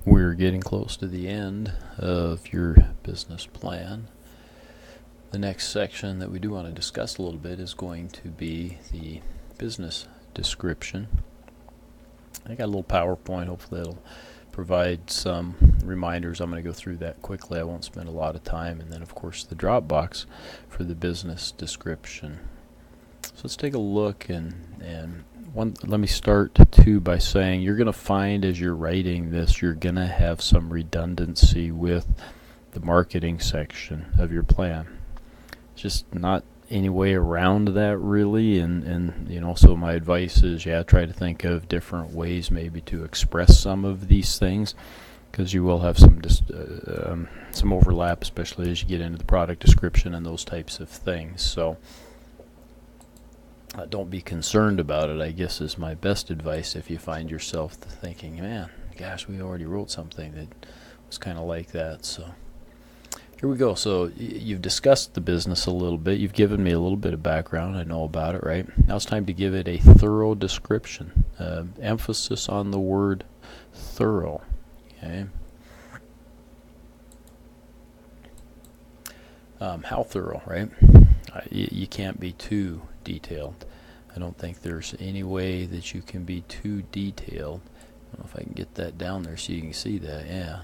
We're getting close to the end of your business plan. The next section that we do want to discuss a little bit is going to be the business description. I got a little PowerPoint. Hopefully that'll provide some reminders. I'm going to go through that quickly. I won't spend a lot of time. And then, of course, the Dropbox for the business description. So let's take a look, and let me start too by saying you're going to find as you're writing this, you're going to have some redundancy with the marketing section of your plan. Just not any way around that really, and so my advice is try to think of different ways maybe to express some of these things, because you will have some overlap, especially as you get into the product description and those types of things. So don't be concerned about it, I guess, is my best advice if you find yourself thinking, man, gosh, we already wrote something that was kind of like that. So here we go. So you've discussed the business a little bit. You've given me a little bit of background. I know about it, right? Now it's time to give it a thorough description. Emphasis on the word thorough. Okay. How thorough, right? You can't be too detailed. I don't think there's any way that you can be too detailed. I don't know if I can get that down there so you can see that. Yeah.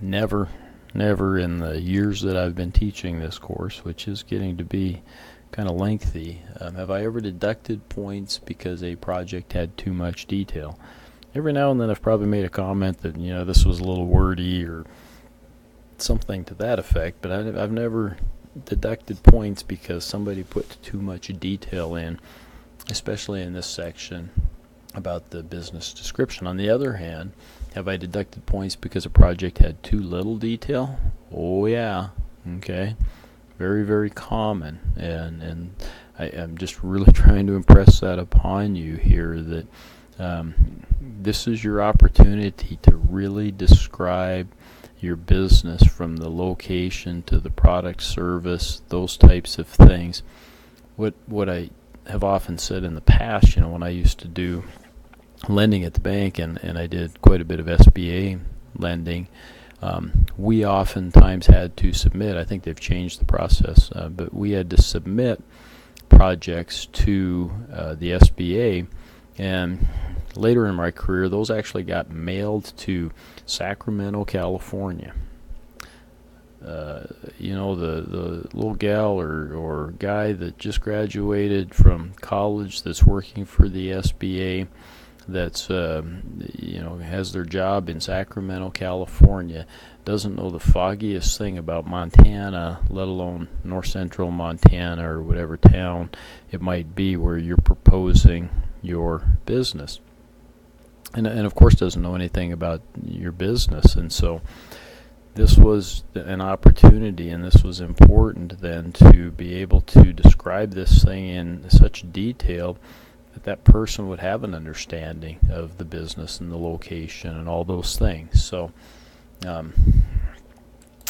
Never in the years that I've been teaching this course, which is getting to be kind of lengthy, have I ever deducted points because a project had too much detail. Every now and then I've probably made a comment that this was a little wordy or something to that effect, but I've never deducted points because somebody put too much detail in, especially in this section about the business description. On the other hand, have I deducted points because a project had too little detail? Oh yeah, okay, very, very common, and I'm just really trying to impress that upon you here, that this is your opportunity to really describe your business from the location to the product, service, those types of things. What I have often said in the past, when I used to do lending at the bank, and I did quite a bit of SBA lending, we oftentimes had to submit, I think they've changed the process, but we had to submit projects to the SBA, and later in my career those actually got mailed to Sacramento, California. The little gal or guy that just graduated from college that's working for the SBA, that's has their job in Sacramento, California, doesn't know the foggiest thing about Montana, let alone north central Montana or whatever town it might be where you're proposing your business, and of course doesn't know anything about your business. And so this was an opportunity, and this was important then, to be able to describe this thing in such detail that person would have an understanding of the business and the location and all those things. So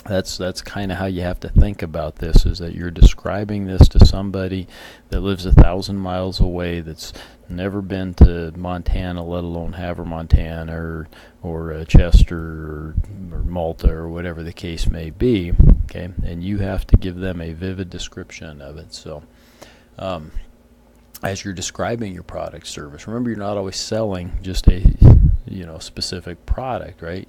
that's kind of how you have to think about this, is that you're describing this to somebody that lives 1,000 miles away, that's never been to Montana, let alone Havre, Montana, or Chester or Malta or whatever the case may be. Okay, and you have to give them a vivid description of it. So as you're describing your product, service, remember, you're not always selling just a specific product, right?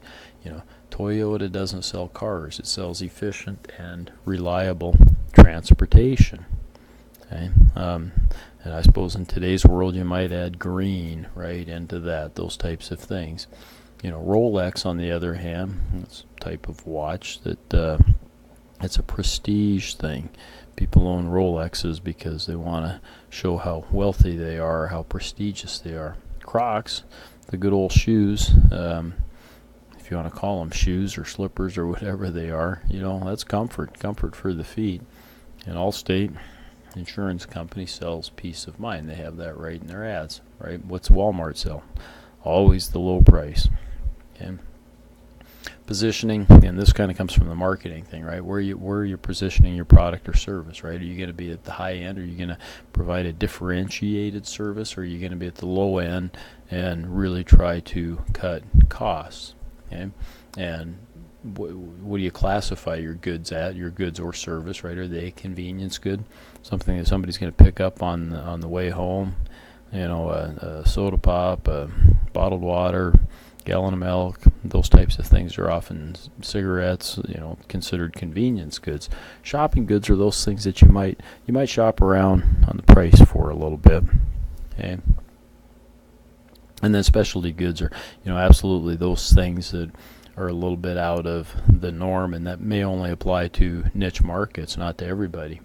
Toyota doesn't sell cars, it sells efficient and reliable transportation. Okay, and I suppose in today's world you might add green right into that, those types of things. Rolex, on the other hand, it's a type of watch that it's a prestige thing. People own Rolexes because they want to show how wealthy they are, how prestigious they are. Crocs, the good old shoes, if you want to call them shoes or slippers or whatever they are, that's comfort for the feet. And Allstate insurance company sells peace of mind. They have that right in their ads, right? What's Walmart sell? Always the low price. Okay. Positioning, and this kind of comes from the marketing thing, right? Where you're positioning your product or service, right? Are you going to be at the high end? Are you going to provide a differentiated service? Or are you going to be at the low end and really try to cut costs? Okay, and what do you classify your goods at? Your goods or service, right? Are they a convenience good? Something that somebody's going to pick up on the way home? You know, a soda pop, bottled water, gallon of milk, those types of things are often cigarettes, you know, considered convenience goods. Shopping goods are those things that you might shop around on the price for a little bit. Okay. And then specialty goods are, you know, absolutely those things that are a little bit out of the norm, and that may only apply to niche markets, not to everybody.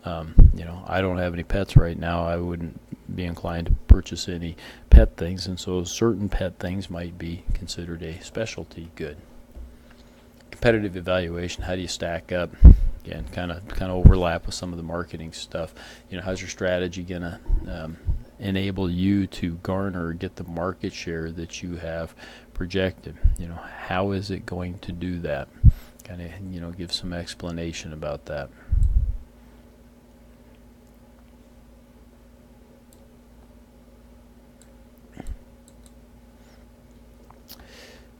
You know, I don't have any pets right now. I wouldn't be inclined to purchase any pet things, and so certain pet things might be considered a specialty good. Competitive evaluation, how do you stack up? Again, kind of overlap with some of the marketing stuff. You know, how's your strategy going to enable you to garner or get the market share that you have projected? You know, how is it going to do that? Kind of, you know, give some explanation about that.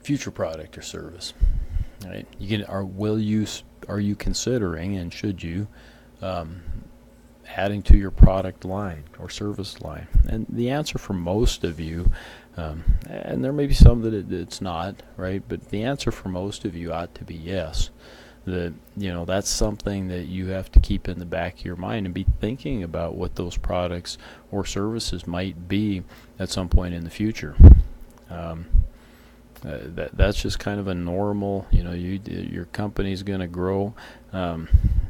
Future product or service, right? Are you considering, and should you adding to your product line or service line? And the answer for most of you, and there may be some that it's not, right? But the answer for most of you ought to be yes. That, you know, that's something that you have to keep in the back of your mind and be thinking about what those products or services might be at some point in the future. That's just kind of a normal, you know, your company's going to grow. You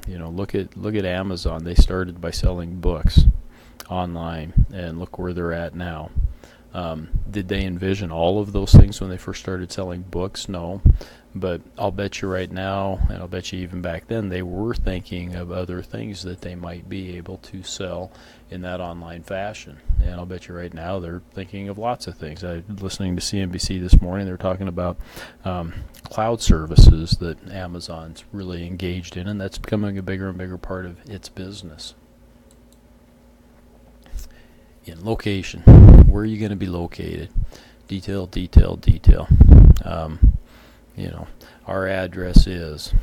know, look at Amazon. They started by selling books online, and look where they're at now. Did they envision all of those things when they first started selling books? No. But I'll bet you right now, and I'll bet you even back then, they were thinking of other things that they might be able to sell in that online fashion. And I'll bet you right now they're thinking of lots of things. I was listening to CNBC this morning. They're talking about cloud services that Amazon's really engaged in, and that's becoming a bigger and bigger part of its business. In location, where are you going to be located? Detail. You know, our address is,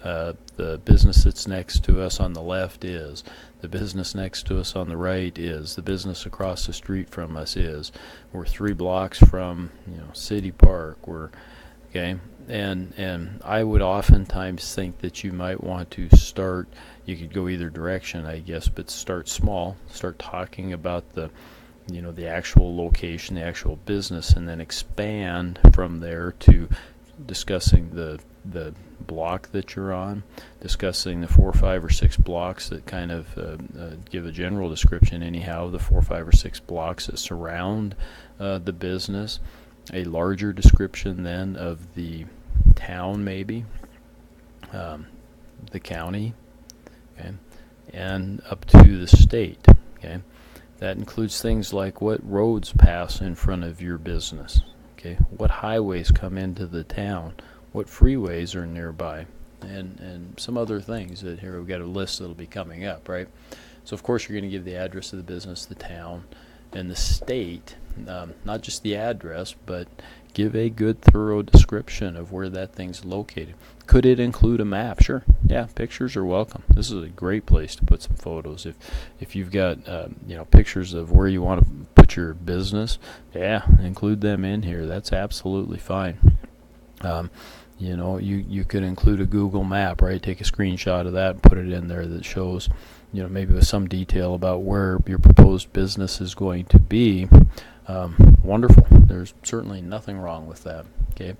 the business that's next to us on the left is, the business next to us on the right is, the business across the street from us is, we're 3 blocks from, you know, City Park, okay, and I would oftentimes think that you might want to start, you could go either direction, I guess, but start small, start talking about the, you know, the actual location, the actual business, and then expand from there to discussing the block that you're on, discussing the 4, 5, or 6 blocks that kind of give a general description anyhow, the 4, 5, or 6 blocks that surround the business, a larger description then of the town maybe, the county, okay, and up to the state, okay. That includes things like what roads pass in front of your business, okay, what highways come into the town, what freeways are nearby, and some other things that here we've got a list that'll be coming up, right? So of course you're going to give the address of the business, the town, and the state, not just the address, but give a good thorough description of where that thing's located. Could it include a map? Sure. Yeah, pictures are welcome. This is a great place to put some photos. If you've got you know, pictures of where you want to put your business, yeah, include them in here. That's absolutely fine. You know, you could include a Google map, right? Take a screenshot of that and put it in there that shows, you know, maybe with some detail about where your proposed business is going to be. Wonderful. There's certainly nothing wrong with that, okay?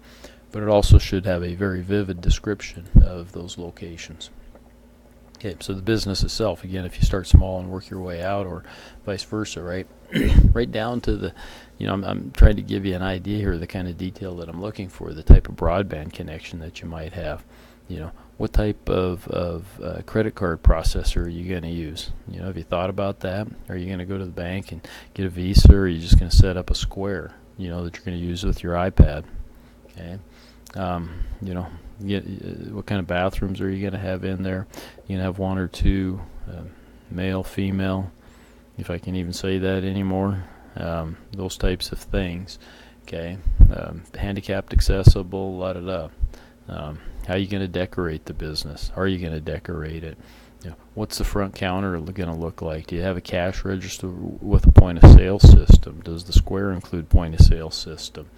But it also should have a very vivid description of those locations. Okay, so the business itself, again, if you start small and work your way out, or vice versa, right? Right down to the, you know, I'm trying to give you an idea here of the kind of detail that I'm looking for, the type of broadband connection that you might have. You know, what type of credit card processor are you going to use? You know, have you thought about that? Are you going to go to the bank and get a Visa, or are you just going to set up a Square, you know, that you're going to use with your iPad? Okay. You know, get what kind of bathrooms are you going to have in there? You can have one or two, male, female, if I can even say that anymore. Those types of things. Okay, handicapped accessible, la da da. How are you going to decorate the business? Are you going to decorate it? What's the front counter going to look like? Do you have a cash register with a point of sale system? Does the square include point of sale system?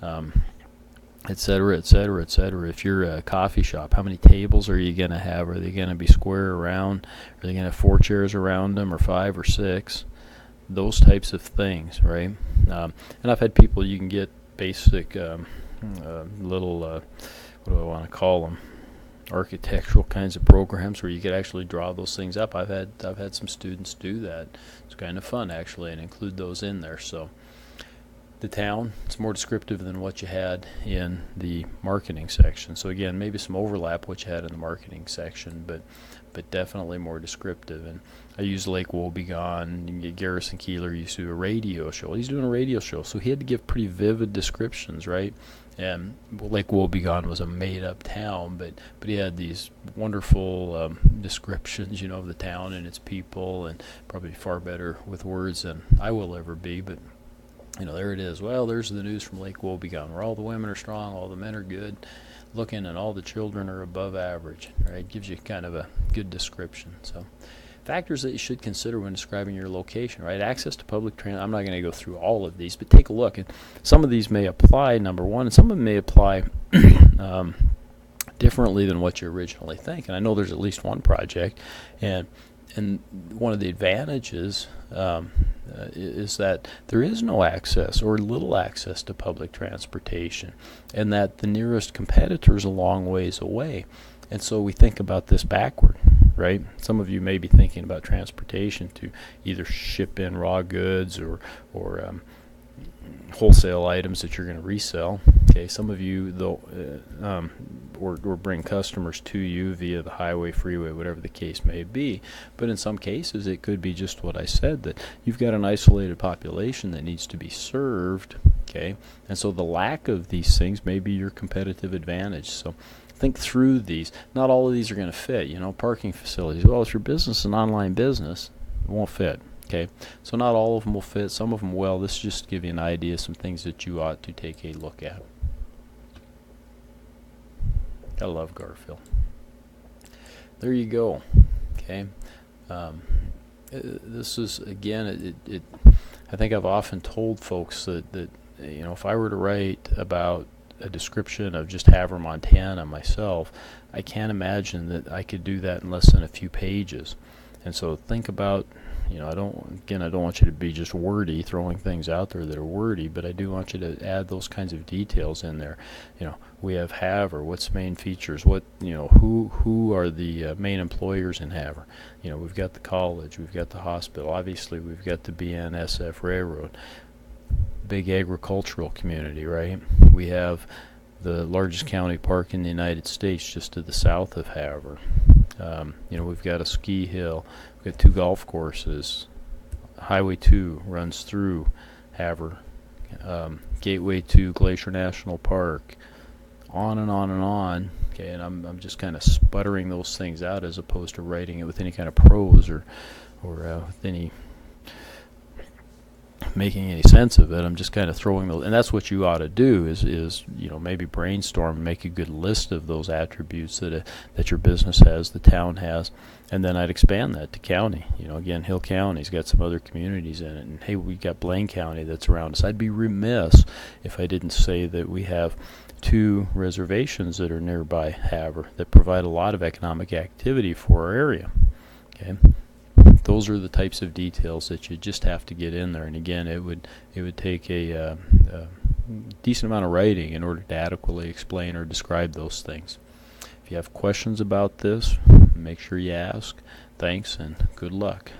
Et cetera, et cetera, et cetera. If you're a coffee shop, how many tables are you going to have? Are they going to be square around? Are they going to have 4 chairs around them, or 5 or 6? Those types of things, right? And I've had people, you can get basic little, what do I want to call them? Architectural kinds of programs where you could actually draw those things up. I've had some students do that. It's kind of fun actually, and include those in there. So the town, it's more descriptive than what you had in the marketing section. So again, maybe some overlap what you had in the marketing section, but definitely more descriptive. And I use Lake Wobegon. Garrison Keillor used to do a radio show. He's doing a radio show, so he had to give pretty vivid descriptions, right? And Lake Wobegon was a made-up town, but he had these wonderful descriptions, of the town and its people, and probably far better with words than I will ever be. But there it is. Well, there's the news from Lake Wobegon, where all the women are strong, all the men are good looking, and all the children are above average. Right? Gives you kind of a good description. So, factors that you should consider when describing your location, right? Access to public transit. I'm not going to go through all of these, but take a look. And some of these may apply, number one, and some of them may apply differently than what you originally think. And I know there's at least one project, and one of the advantages is that there is no access or little access to public transportation, and that the nearest competitor is a long ways away. And so we think about this backward, right? Some of you may be thinking about transportation to either ship in raw goods or wholesale items that you're going to resell. Okay, some of you though, or bring customers to you via the highway, freeway, whatever the case may be. But in some cases, it could be just what I said, that you've got an isolated population that needs to be served. Okay, and so the lack of these things may be your competitive advantage. So think through these. Not all of these are going to fit. Parking facilities. Well, if your business is an online business, it won't fit. Okay, so not all of them will fit. Some of them will. This is just to give you an idea of some things that you ought to take a look at. I love Garfield. There you go. Okay, this is again. I think I've often told folks that if I were to write about a description of just Havre, Montana myself, I can't imagine that I could do that in less than a few pages. And so think about, I don't want you to be just wordy, throwing things out there that are wordy, but I do want you to add those kinds of details in there. We have Havre, what's the main features, who are the main employers in Havre. We've got the college, we've got the hospital, obviously we've got the BNSF Railroad, big agricultural community, right? We have the largest county park in the United States just to the south of Havre. We've got a ski hill. We've got 2 golf courses. Highway 2 runs through Havre. Gateway to Glacier National Park. On and on and on. Okay, and I'm just kind of sputtering those things out as opposed to writing it with any kind of prose or with any making any sense of it. I'm just kind of throwing those, and that's what you ought to do is maybe brainstorm and make a good list of those attributes that your business has, the town has, and then I'd expand that to county. Again, Hill County's got some other communities in it, and hey, we got Blaine County that's around us. I'd be remiss if I didn't say that we have 2 reservations that are nearby Havre that provide a lot of economic activity for our area. Okay. Those are the types of details that you just have to get in there, and again, it would take a decent amount of writing in order to adequately explain or describe those things. If you have questions about this, make sure you ask. Thanks and good luck.